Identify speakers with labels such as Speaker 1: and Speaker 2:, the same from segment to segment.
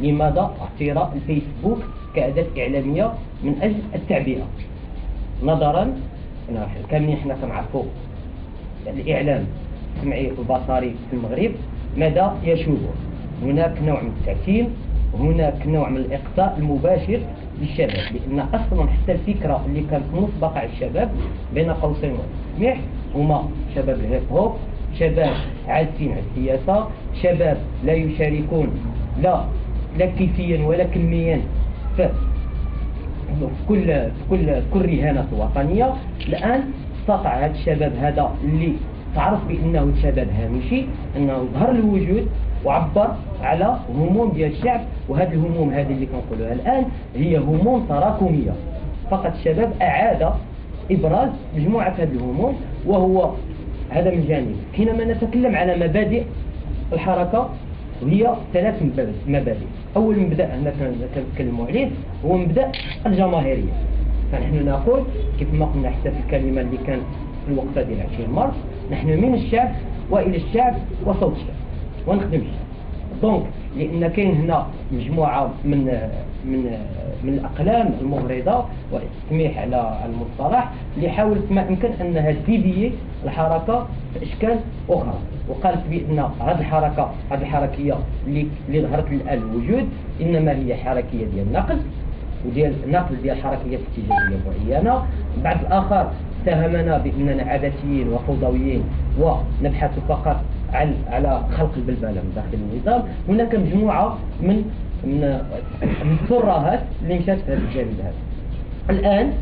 Speaker 1: لماذا اختيار الفيسبوك كأداة إعلامية من أجل التعبئة؟ نظرا كاملين حنا كنعرفوا الإعلام السمعي والبصري في المغرب ماذا يشوبه. هناك نوع من التعتيم، هناك نوع من الإقصاء المباشر للشباب، لأن أصلا حتى الفكرة اللي كانت مسبقة على الشباب بين قوسين وتسميح هما شباب الهيب هوب، شباب عازفين على السياسة، شباب لا يشاركون لا كيفيا ولا كميا في كل رهانة وطنية. الآن استطاع هذا الشباب هذا اللي تعرف بأنه شباب هامشي أنه ظهر الوجود وعبر على هموم ديال الشعب، وهذه الهموم هذه اللي كنقولوها الآن هي هموم تراكمية. فقط الشباب أعاد إبراز مجموعة هذه الهموم، وهو هذا من جانب. حينما نتكلم على مبادئ الحركة وهي 3 مبادئ. أول مبدأ هنا كنتكلموا عليه هو مبدأ الجماهيرية. فنحن نقول كيف ما قلنا حتى في الكلمة اللي كانت في الوقفة ديال 20 مارس، نحن من الشعب وإلى الشعب وصوت الشعب ونخدم الشعب. دونك لأن كاين هنا مجموعة من الأقلام المغرضة والتسميح على المصطلح اللي حاولت ما أمكن أنها تديفيي الحركة بأشكال أخرى، وقالت بأن هذه الحركية اللي ظهرت الآن الوجود إنما هي حركية ديال النقد وديال النقد ديال حركية اتجاهية معينة. بعض الآخر اتهمنا بأننا عبثيين وفوضويين ونبحث فقط على خلق البلبلة من داخل النظام. هناك مجموعة من الترهات اللي مشات في هذا الجانب هذا. الآن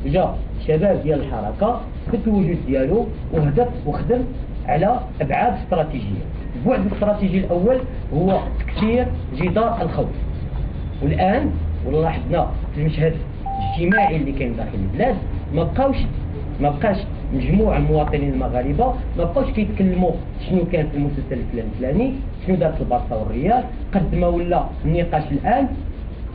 Speaker 1: جاء شباب ديال الحركة في الوجود ديالو وهدف وخدم على أبعاد استراتيجية. البعد الاستراتيجي الأول هو تكسير جدار الخوف. والآن ولاحظنا في المشهد الاجتماعي اللي كاين داخل البلاد ما بقاش مجموعة المواطنين المغاربة ما بقاوش كيتكلموا شنو كان في المسلسل الفلاني، شنو دارت البارسا والريال، قد ما ولا النقاش الآن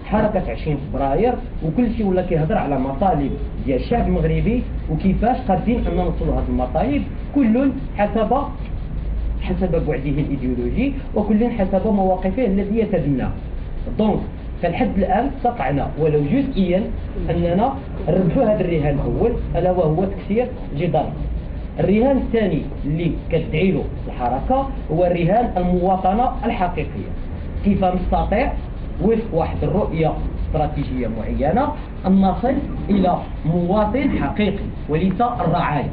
Speaker 1: حركة 20 فبراير وكل شيء ولا كيهضر على مطالب ديال الشعب المغربي وكيفاش قادرين أن نوصلوا هذه المطالب، كل حسب بعده الإيديولوجي وكل حسب مواقفه الذي يتبناه. دونك فالحد الآن استطعنا ولو جزئيا أننا نربحوا هذا الرهان الأول ألا وهو تكسير جدار. الرهان الثاني اللي كتدعي له الحركة هو الرهان المواطنة الحقيقية. كيف نستطيع وفق واحد الرؤية استراتيجية معينة أن نصل إلى مواطن حقيقي وليس الرعاية.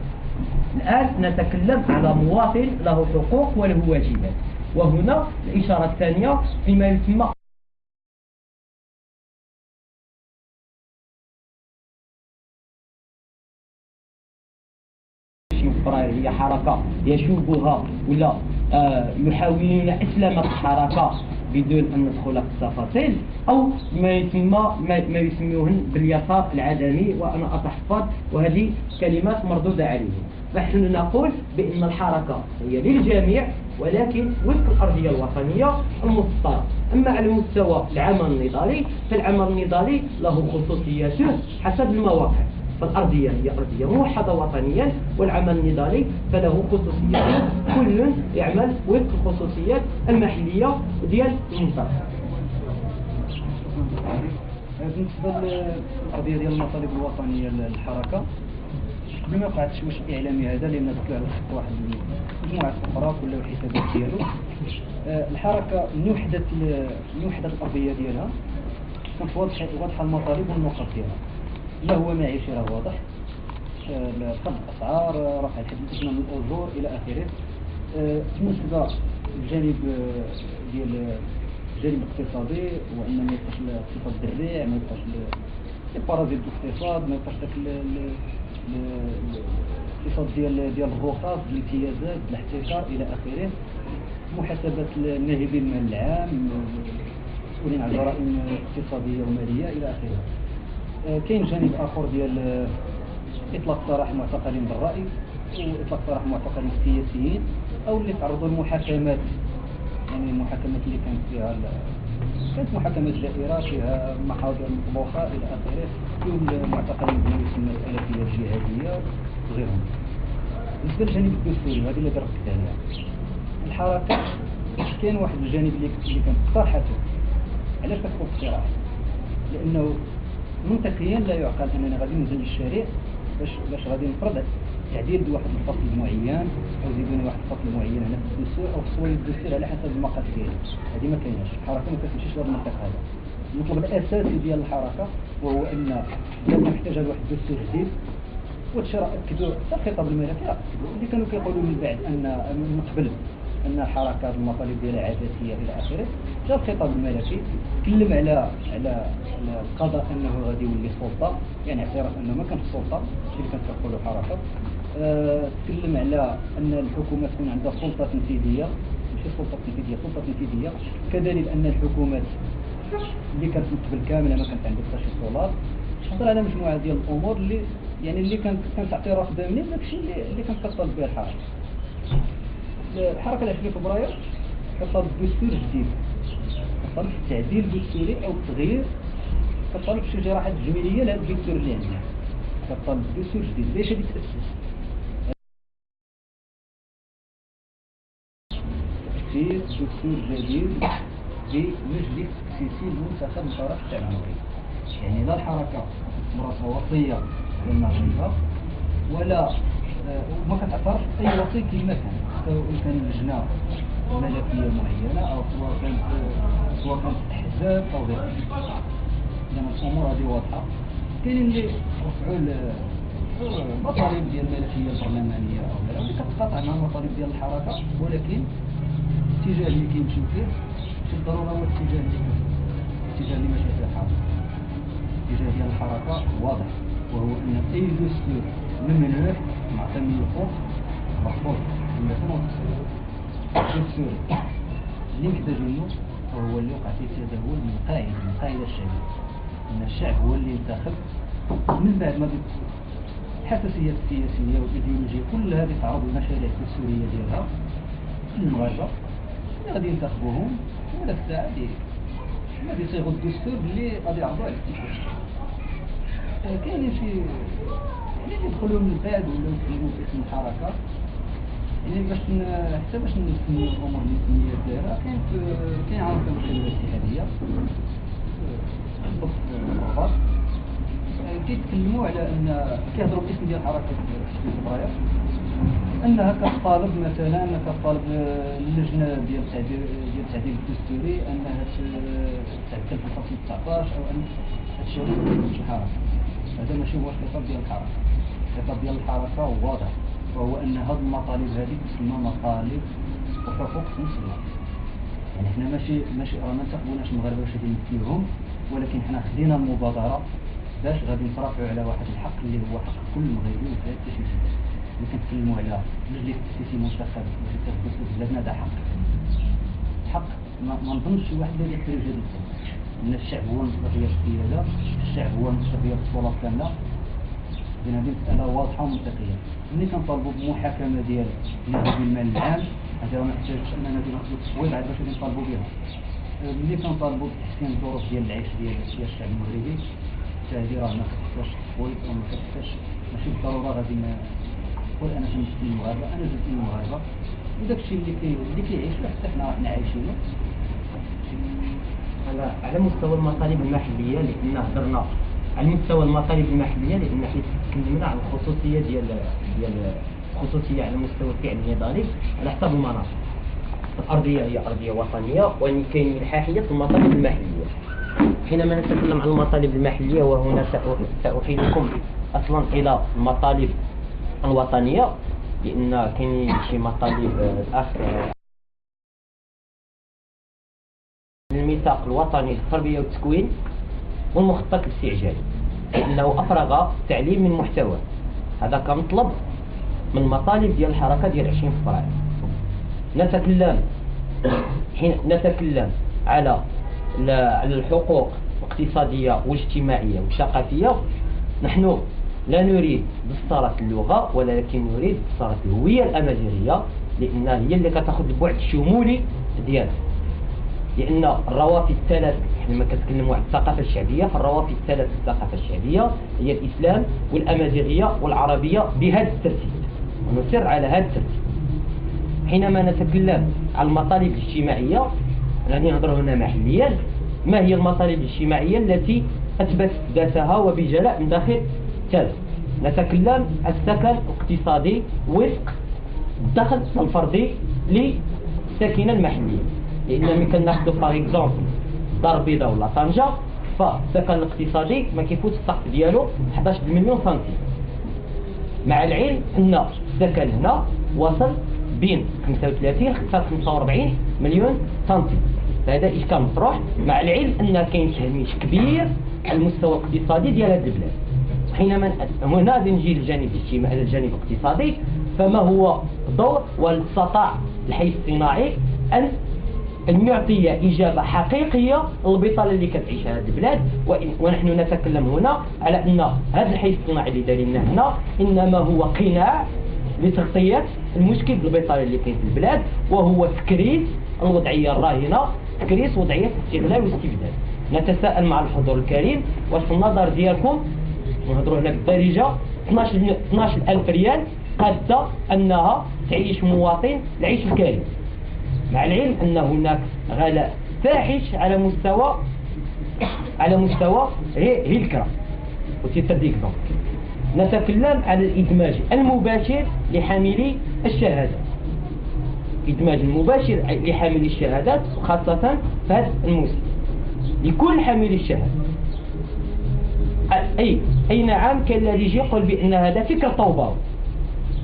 Speaker 1: الآن نتكلم على مواطن له حقوق وله واجبات، وهنا الإشارة الثانية فيما يسمى هي حركة يشوبها ولا يحاولون أسلمة الحركة بدون أن ندخل في التفاصيل، أو ما يسميوهن باليسار العدمي، وأنا أتحفظ وهذه كلمات مردودة عليهم. فنحن نقول بأن الحركة هي للجميع ولكن وفق الأرضية الوطنية المسطرة. أما على مستوى العمل النضالي فالعمل النضالي له خصوصياته حسب المواقع. فالأرضية هي أرضية موحدة وطنيا، والعمل النضالي فله خصوصيات كل يعمل وفق الخصوصيات المحلية ديال المنطقة.
Speaker 2: بالنسبة للقضية ديال المطالب الوطنية للحركة قبل ما يقع التشويش الإعلامي هذا اللي ندخل على خط واحد مجموعة أخرى كل الحسابات ديالو، الحركة من وحدة القضية ديالها كانت واضحة المطالب والنقط ديالها. لا هو معيشي راه واضح، خفض الأسعار، رفع الحد الأدنى من الأجور إلى آخره. بالنسبة للجانب ديال الجانب الاقتصادي وأن ما يبقاش الاقتصاد الدريع، ما يبقاش البارازيت الاقتصاد، ما يبقاش داك الاقتصاد ديال الرخص، الامتيازات، الاحتكار إلى آخره. محاسبة الناهبين المال العام، مسؤولين عن جرائم اقتصادية ومالية إلى آخره. كاين جانب آخر ديال إطلاق سراح معتقلين بالرأي وإطلاق سراح معتقلين سياسيين أو اللي تعرضوا للمحاكمات، يعني المحاكمات اللي كانت محاكمات جائرة فيها محاضر مطبوخة إلى آخره، فيهم المعتقلين بما يسمى الآلفية الجهادية وغيرهم. بالنسبة للجانب الدستوري وهذه اللي درست عليها الحركة، كاين واحد الجانب اللي كانت اقترحته علاش كتكون اقتراح؟ لانه منطقيا لا يعقل اننا غادي ننزل للشارع باش غادي نفرض تعديل بواحد الفصل معين او يزيدوني واحد الفصل معين هنا في الدستور او خصوصا الدستور على حسب المقاس ديالو. هذه ما كايناش، الحركه ما كتمشيش لهذا المنطق هذا. المطلب الاساسي ديال الحركه وهو ان دابا محتاجه لواحد الدستور جديد. وهادشي راه اكدوا حتى الخطاب الملكي اللي كانوا كيقولوا من بعد ان من قبل ان الحركات المطالب ديالها عبثيه الى اخره. جا الخطاب الملكي تكلم على القضاء انه غادي يولي سلطه، يعني اعتراف انه ما كانش سلطه اللي كانت كتقولوا الحركه. تكلم على ان الحكومه تكون عندها سلطه تنفيذيه، ماشي سلطه تنفيذيه، سلطه تنفيذيه. كذلك ان الحكومات اللي كانت من قبل كامله ما كانت عندها حتى شي سلطات. هضر على مجموعه ديال الامور اللي كانت اعتراف ضمني بداكشي اللي كانت كتطالب به الحركه. الحركه 20 فبراير كتطالب بدستور جديد، كتطالب بالتعديل الدستوري او التغيير، كتطالب بشي جراحات تجميليه لهذا الدستور اللي عندنا، كتطالب بدستور جديد باش غادي يتاسس تأسيس دستور جديد بمجلس تأسيسي المنتخب من طرف الجمهورية. يعني لا الحركه مراتها وصيه ديال المغرب ولا ما كتعترف اي وصي كما كان، سواء كان لجنه ملكيه معينه او سواء كانت احزاب او غيرها. لان الامور هذه واضحه. كاينين اللي رفعوا المطالب ديال الملكيه البرلمانيه او غيرها اللي كتقاطع مع المطالب ديال الحركه، ولكن الاتجاه اللي كيمشيو فيه ماشي بالضروره هو الاتجاه اللي ماشي فيه الحركه. الاتجاه ديال الحركه واضح، وهو ان اي دستور ممنوع معطى من الفوق مرفوض من 2009. الدستور اللي محتاجينه هو اللي وقع فيه تداول من القاعده الشعبيه، ان الشعب هو اللي ينتخب من بعد ما الحساسيات السياسيه والايديولوجيه كلها اللي تعرض للمشاريع الدستوريه ديالها المغاربه اللي غادي ينتخبوهم، وهذاك الساعه غادي يصيغوا الدستور اللي غادي يعرضوا على الاستفتاء. كاينين شي اللي يدخلوا من بعد ولا يكتبوا باسم الحركه، يعني حتى باش نسميو الامور النسميه دايره. كاين عام كنمشيو للاتحاديه خطب الرباط كيتكلموا على ان كيهضروا باسم ديال حركه 20 فبراير انها كتطالب مثلا كتطالب اللجنه ديال التعديل الدستوري انها تعدل في الفصل 19 او ان هادشي هو الحركه. هذا ماشي هو الخطاب ديال الحركه. الخطاب ديال الحركه واضح، وهو ان هذه المطالب هذه تسمى مطالب وحقوق في نفس الوقت. يعني حنا ماشي راه ما انتخبوناش المغاربه باش غادي نمثلوهم، ولكن حنا خدينا المبادره باش غادي نترافعوا على واحد الحق اللي هو حق كل مغربي وفي هذا الشيء. اللي كنتكلموا على مجلس تأسيسي منتخب في بلادنا، هذا حق ما نظنش شي واحد اللي يحترم هذا الحق. ان الشعب هو المستقبل السياده، الشعب هو المستقبل السلطه كامله. لان هذه مساله واضحه ومنطقيه. ملي كنطالبوا بمحاكمه ديال نظام المال العام، هذا ما محتاجش اننا نديروا التصويت عاد باش نطالبوا بها. ملي كنطالبوا بتحسين الظروف ديال العيش ديال الشعب المغربي، حتى هذه راه ما كتحتاجش تصويت وما كتحتاجش، ماشي بالضروره غادي نقول انا كنمثل المغاربه، انا جزء من المغاربه، وداك الشيء اللي كيعيشوا حتى حنا عايشينه.
Speaker 1: على مستوى المطالب المحليه، لان هضرنا على مستوى المطالب المحليه لان حيت تكلمنا عن الخصوصيه ديال الخصوصيه على مستوى الفعل النضالي على حسب المناطق. الارضيه هي ارضيه وطنيه، وان كاين الحاحيه في المطالب المحليه. حينما نتكلم عن المطالب المحليه، وهنا سأحيلكم اصلا الى المطالب الوطنيه، لان كاين شي مطالب الاخ الميثاق الوطني للتربيه والتكوين والمخطط الاستعجالي، لانه افرغ التعليم من محتوى. هذا كمطلب من المطالب ديال الحركه ديال 20 فبراير. نتكلم على الحقوق الاقتصاديه والاجتماعيه والثقافيه. نحن لا نريد بسطرة اللغه، ولكن نريد بسطرة الهويه الامازيغيه، لان هي اللي كتاخذ البعد الشمولي ديالها. لان الروافد الثلاث، حنا ما كنتكلموا على الثقافه الشعبيه، فالروافد الثلاث الثقافه الشعبيه هي الاسلام والامازيغيه والعربيه بهذا الترتيب، ونسر على هذا الترتيب. حينما نتكلم عن المطالب الاجتماعيه، راني نهضر هنا محليا، ما هي المطالب الاجتماعية التي أثبت ذاتها وبجلاء من داخل تاز. نتكلم السكن الاقتصادي وفق الدخل الفردي للساكنة المحلية، لأن ملي كناخذوا باغ اكزومبل دار بيضاء ولا طنجة، فالسكن الاقتصادي ما كيفوتش السقف ديالو 11 مليون سنتيم، مع العلم أن السكن هنا وصل بين 35 حتى 45 مليون سنتيم، فهذا إشكال مطروح، مع العلم أن كاين تهميش كبير على المستوى الاقتصادي ديال هذه البلاد. حينما هنا نجي للجانب الاجتماعي، الجانب الاقتصادي، فما هو دور واستطاع الحي الصناعي أن يعطي إجابة حقيقية للبطالة اللي كتعيشها هذه البلاد. ونحن نتكلم هنا على أن هذا الحي الصناعي اللي دايرينه هنا إنما هو قناع لتغطية المشكل البطالة اللي كاين في البلاد، وهو تكريس الوضعية الراهنة، تكريس وضعية الاستغلال والاستبداد. نتساءل مع الحضور الكريم، واش في النظر ديالكم نهضروا هنا بالدارجة 12,000 ريال قادة أنها تعيش مواطن العيش الكريم، مع العلم أن هناك غلاء فاحش على مستوى الكرة وتيتديك. نتكلم على الإدماج المباشر لحاملي الشهادات، إدماج المباشر لحاملي الشهادات خاصة في هذا الموسم لكل حاملي الشهادة. أي نعم، كان الذي يجي يقول بأن هذا فكر طوباوي،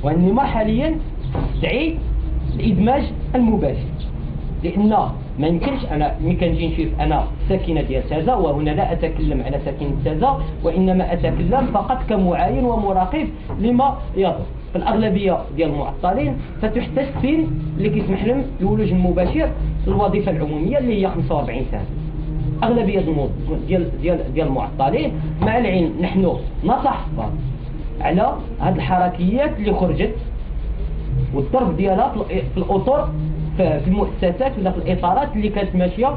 Speaker 1: وإنما حاليا تدعي الإدماج المباشر، لأن ما يمكنش أنا ملي كنجي نشوف أنا ساكنة ديال تازا، وهنا لا أتكلم على ساكنة تازا وإنما أتكلم فقط كمعاين ومراقب لما يدور. في الأغلبية ديال المعطلين فتحت السن اللي كيسمح لهم الولوج المباشر للوظيفة العمومية اللي هي 45 سنة. أغلبية ديال المعطلين، مع العلم نحن نتحفظ على هذه الحركيات اللي خرجت والضرب ديالها في الأطر، في المؤسسات ولا في الإطارات اللي كانت ماشية